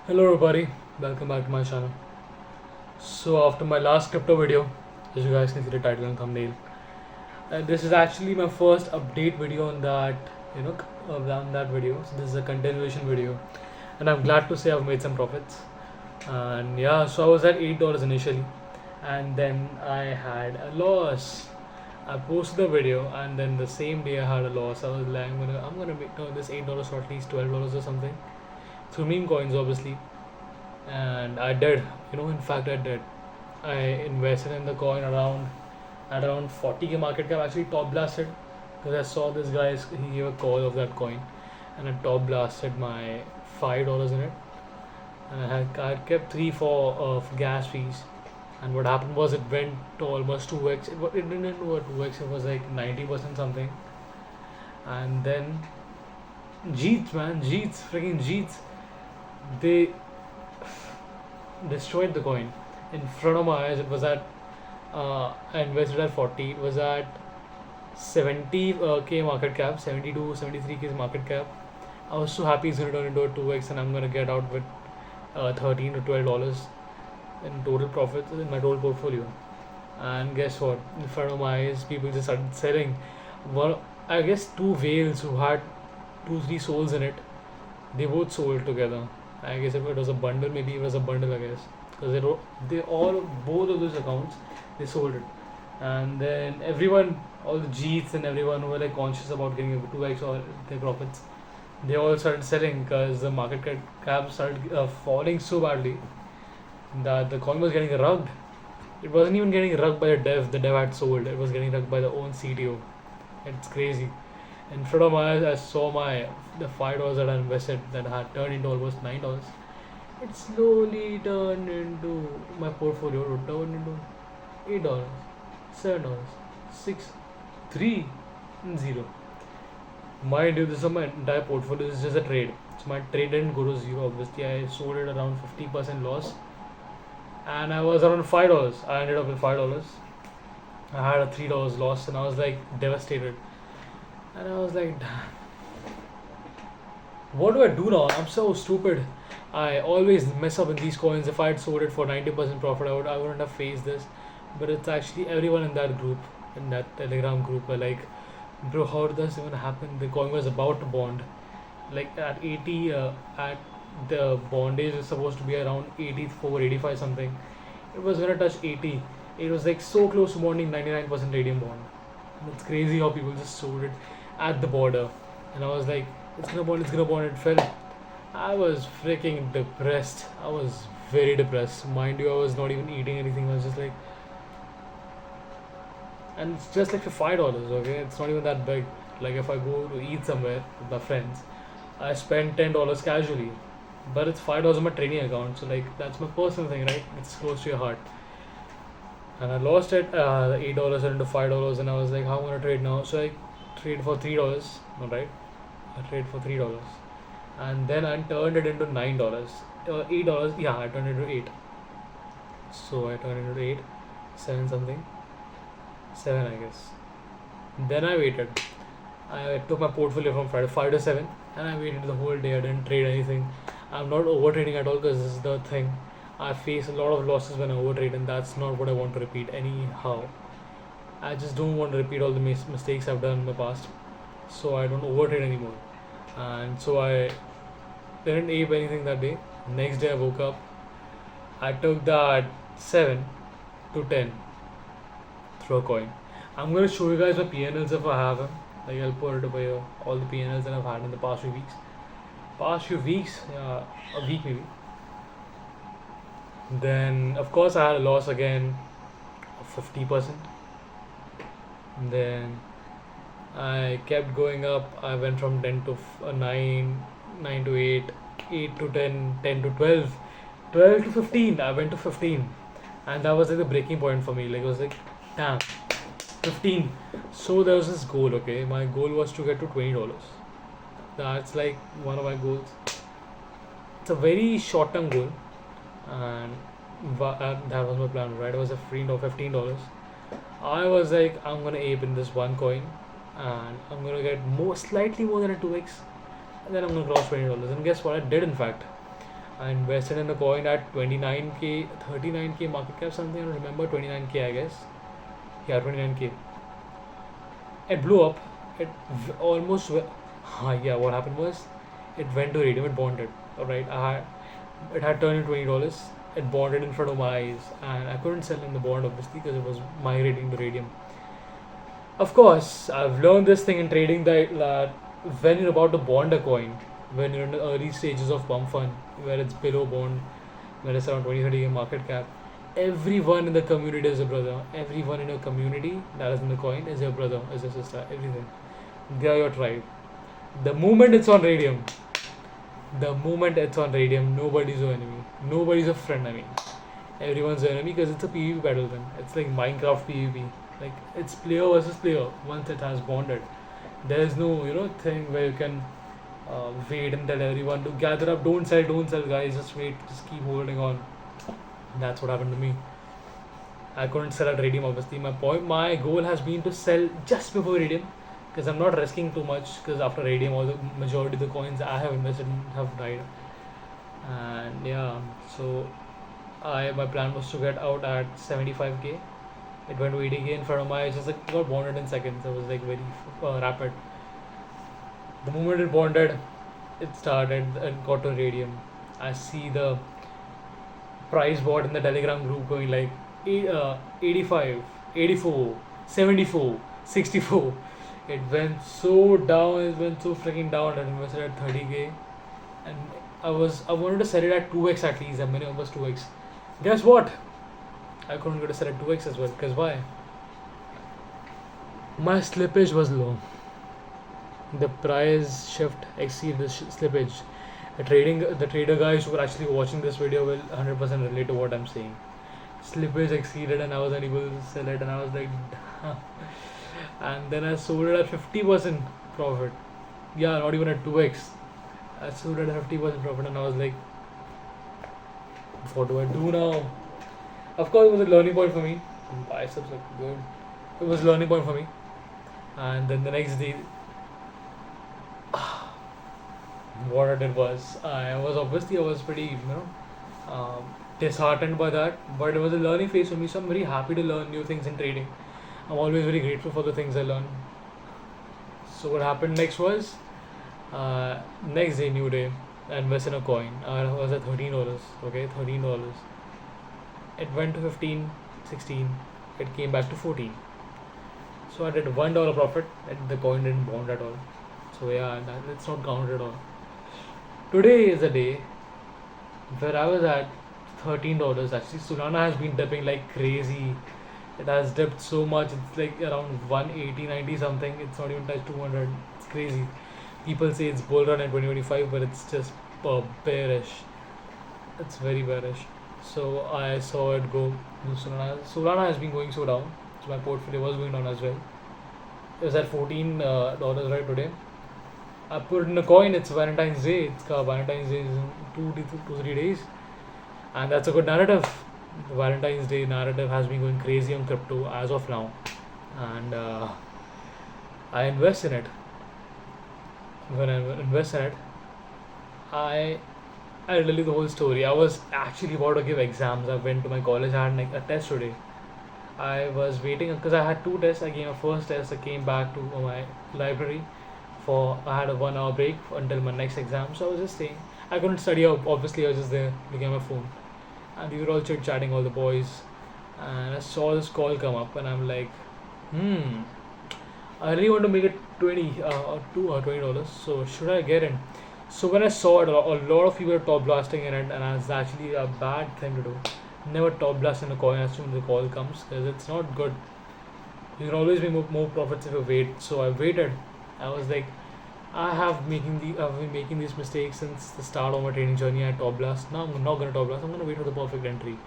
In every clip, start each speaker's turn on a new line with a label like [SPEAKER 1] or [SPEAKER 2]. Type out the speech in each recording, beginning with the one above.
[SPEAKER 1] Hello everybody, welcome back to my channel. So after my last crypto video, as you guys can see the title and thumbnail, this is actually my first update video on that, on that video. So this is a continuation video, and I'm glad to say I've made some profits. And yeah, so I was at $8 initially, and then I had a loss. I posted the video, and then the same day I had a loss. I was like, I'm gonna make this $8 or at least $12 or something through meme coins, obviously. And I did, in fact I did. I invested in the coin around at around 40k market cap. Actually top blasted because I saw this guy's he gave a call of that coin, and I top blasted my $5 in it, and I had kept three for gas fees. And what happened was it went to almost 2x. It didn't do a 2x. It was like 90% something. And then Jeets, man, Jeets, freaking Jeets, they destroyed the coin in front of my eyes. It was at I invested at 40. It was at 70k market cap, 72, 73k market cap. I was so happy it's gonna turn into a 2x, and I'm gonna get out with 13 to $12 in total profits in my total portfolio. And guess what? In front of my eyes, people just started selling. Well, I guess two whales who had two, three souls in it, they both sold together. I guess if it was a bundle, maybe it was a bundle, I guess, because they all both of those accounts they sold it, and then everyone, all the Jeets and everyone who were like conscious about getting a 2x or their profits, they all started selling because the market cap started falling so badly that the coin was getting rugged. It wasn't even getting rugged by the dev. The dev had sold. It was getting rugged by the own CTO. It's crazy. In front of my eyes, I saw the $5 that I invested that had turned into almost $9. It slowly turned into my portfolio. It turned into $8, $7, 6, 3, and 0. Mind you, this is my entire portfolio. This is just a trade. So my trade didn't go to zero. Obviously, I sold it around 50% loss, and I was around $5. I ended up with $5. I had a $3 loss, and I was like devastated. And I was like, damn, what do I do now? I'm so stupid. I always mess up in these coins. If I had sold it for 90% profit, I wouldn't have faced this. But it's actually everyone in that group, in that Telegram group, are like, bro, how did this even happen? The coin was about to bond. Like at 80, at the bondage is supposed to be around 84, 85 something. It was gonna touch 80. It was like so close to bonding 99% radium bond. And it's crazy how people just sold it at the border. And I was like, it's gonna bond, it's gonna bond. It fell. I was freaking depressed. I was very depressed. Mind you, I was not even eating anything. I was just like, and it's just like for $5. Okay, it's not even that big. Like if I go to eat somewhere with my friends, I spend $10 casually, but it's $5 on my trading account. So like that's my personal thing, right? It's close to your heart. And I lost it, the $8 into $5, and I was like, how am I gonna trade now? So I trade for $3. All right, I trade for $3, and then I turned it into $9, $8. Yeah, I turned it into 8. So I turned it into 8, 7 something, 7 I guess. Then I waited. I took my portfolio from Friday 5 to 7, and I waited the whole day. I didn't trade anything. I'm not over trading at all because this is the thing. I face a lot of losses when I overtrade, and that's not what I want to repeat anyhow. I just don't want to repeat all the mistakes I've done in the past, so I don't overtrade anymore. And so I didn't ape anything that day. Next day I woke up. I took that 7 to 10 through a coin. I'm gonna show you guys my PNLs if I have them. Like I'll put it over here, all the PNLs that I've had in the past few weeks. Past few weeks, a week maybe. Then of course I had a loss again of 50%. Then I kept going up. I went from 10 to 9, 9 to 8, 8 to 10, 10 to 12, 12 to 15. I went to 15, and that was like the breaking point for me. Like it was like, damn, 15. So there was this goal. Okay, my goal was to get to $20. That's like one of my goals. It's a very short-term goal, and that was my plan. Right, it was a free no $15. I was like, I'm gonna ape in this one coin, and I'm gonna get slightly more than a 2x, and then I'm gonna cross $20. And guess what? I did in fact. I invested in a coin at 29k, 39k market cap, something. I don't remember, 29k, I guess. Yeah, 29k. It blew up. It almost. Yeah, what happened was it went to radium. It bonded. Alright, it had turned into $20. It bonded in front of my eyes, and I couldn't sell in the bond obviously because it was migrating to radium. Of course, I've learned this thing in trading that when you're about to bond a coin, when you're in the early stages of pump fund, where it's below bond, when it's around 20-30 market cap, everyone in the community is a brother. Everyone in your community that is in the coin is your brother, is your sister, everything. They are your tribe. The moment it's on radium, nobody's your enemy. Nobody's a friend, I mean. Everyone's your enemy because it's a PvP battle then. It's like Minecraft PvP. Like, it's player versus player once it has bonded. There's no, thing where you can wait and tell everyone to gather up, don't sell, guys, just wait, just keep holding on. That's what happened to me. I couldn't sell at radium obviously. My goal has been to sell just before radium because I'm not risking too much because after radium all the majority of the coins I have invested in have died. And yeah, so my plan was to get out at 75k. It went to 80k in front of my eyes, just like got bonded in seconds. It was like very rapid. The moment it bonded, it started and got to radium. I see the price board in the Telegram group going like 85, 84, 74, 64. It went so down, it went so freaking down. I invested at 30k, and I wanted to sell it at 2x at least. I mean, it was 2x. Guess what? I couldn't go to sell at 2x as well. Because why? My slippage was low. The price shift exceeded the slippage. The trader guys who were actually watching this video will 100% relate to what I'm saying. Slippage exceeded, and I was unable to sell it, and I was like, and then I sold it at 50% profit. Yeah, not even at 2x. I sold it at 50% profit, and I was like, what do I do now? Of course, it was a learning point for me. Biceps look good. It was a learning point for me. And then the next day, what I did was, I was pretty, disheartened by that. But it was a learning phase for me, so I'm very happy to learn new things in trading. I'm always very grateful for the things I learn. So what happened next was, next day, new day, I invested in a coin. I was at $13. Okay, $13. It went to 15, 16. It came back to 14. So I did $1 profit, and the coin didn't bond at all. So yeah, it's not counted at all. Today is a day where I was at $13. Actually, Solana has been dipping like crazy. It has dipped so much. It's like around 180, 90 something. It's not even touched 200. It's crazy. People say it's bull run in 2025, but it's just bearish. It's very bearish. So I saw it go. Solana has been going so down. So my portfolio was going down as well. It was at $14 right today. I put in a coin. It's Valentine's Day. Valentine's Day is in 2-3 days, and that's a good narrative. The Valentine's Day narrative has been going crazy on crypto as of now, and I invest in it. When I invest in it, I'll tell you the whole story. I was actually about to give exams. I went to my college. I had like a test today. I was waiting because I had two tests. I gave my first test. I came back to my library I had a 1 hour break until my next exam. So I was just staying. I couldn't study. Obviously, I was just there looking at my phone, and we were all chit chatting, all the boys. And I saw this call come up, and I'm like, I really want to make it $20. So should I get in? So when I saw it, a lot of people were top blasting in it, and it's actually a bad thing to do. Never top blast in a coin as soon as the call comes, because it's not good. You can always make more profits if you wait. So I waited. I was like, I've been making these mistakes since the start of my trading journey. I top blast. Now I'm not gonna top blast. I'm gonna wait for the perfect entry.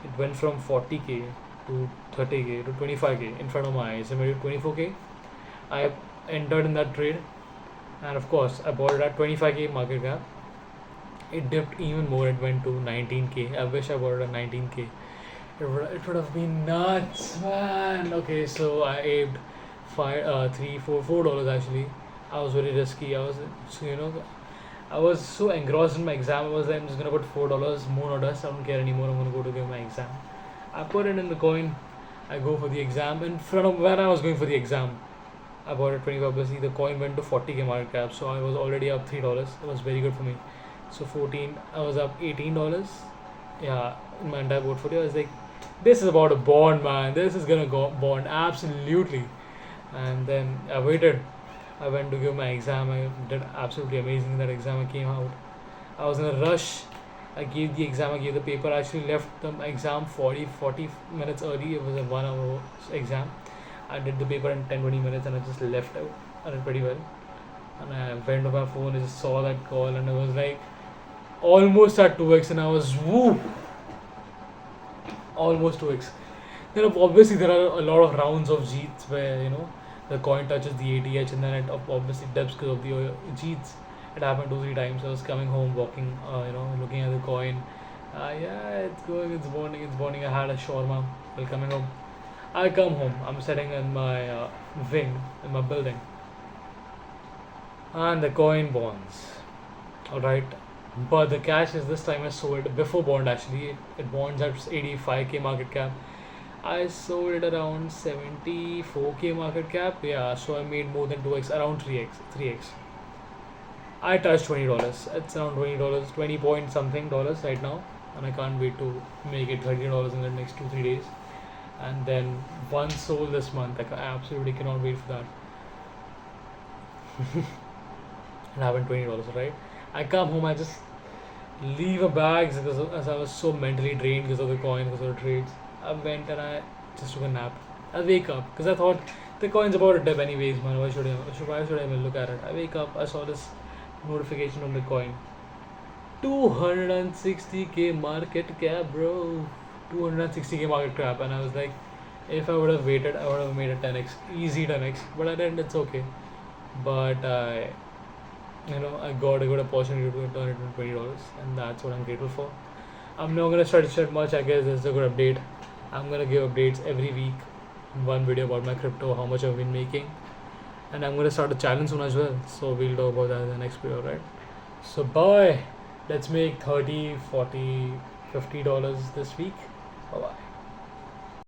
[SPEAKER 1] It went from 40k to 30k to 25k in front of my eyes. I made it 24k. I entered in that trade, and of course I bought it at 25k market cap. It dipped even more. It went to 19k. I wish I bought it at 19k. It would have been nuts, man. Okay, so I aped $4 actually. I was very risky. I was, I was so engrossed in my exam. I was like, I'm just gonna put $4 more or less. I don't care anymore. I'm gonna go to give my exam. I put it in the coin. I go for the exam. In front of when I was going for the exam, I bought it 25. Obviously, the coin went to 40k market cap, so I was already up $3. It was very good for me. So 14, I was up $18. Yeah, in my entire portfolio, I was like, this is about a bond, man. This is gonna go bond absolutely. And then I waited. I went to give my exam. I did absolutely amazing in that exam. I came out. I was in a rush. I gave the exam. I gave the paper. I actually left the exam 40 minutes early. It was a 1 hour exam. I did the paper in 10-20 minutes and I just left out. I did pretty well. And I went to my phone. I just saw that call and I was like almost at 2x and I was woo, almost 2x. Obviously there are a lot of rounds of Jeets where the coin touches the ATH and then it obviously dips because of the Jeets. It happened 2-3 times. I was coming home, walking, looking at the coin. Yeah, it's going, it's bonding. I had a shawarma while coming home. I come home. I'm sitting in my wing in my building, and the coin bonds. All right, but the cash is this time I sold before bond actually. It bonds at 85k market cap. I sold it around 74k market cap. Yeah, so I made more than 2x, around 3x. I touched $20. It's around $20, 20 point something dollars right now, and I can't wait to make it $30 in the next 2-3 days. And then one sold this month. Like, I absolutely cannot wait for that. And having $20, right? I come home, I just leave a bag because as I was so mentally drained because of the coin, because of the trades. I went and I just took a nap. I wake up because I thought the coin's about to dip anyways, man. Why should I even look at it? I wake up, I saw this notification on the coin. 260k market cap, bro. 260k market cap, and I was like, if I would have waited, I would have made a 10x, easy 10x. But I didn't. It's okay. But I got a good opportunity to turn it into $20, and that's what I'm grateful for. I'm not gonna start shit much. I guess this is a good update. I'm gonna give updates every week. One video about my crypto, how much I've been making, and I'm gonna start a challenge soon as well. So we'll talk about that in the next video, right? So bye. Let's make $30, $40, $50 this week. Bye bye.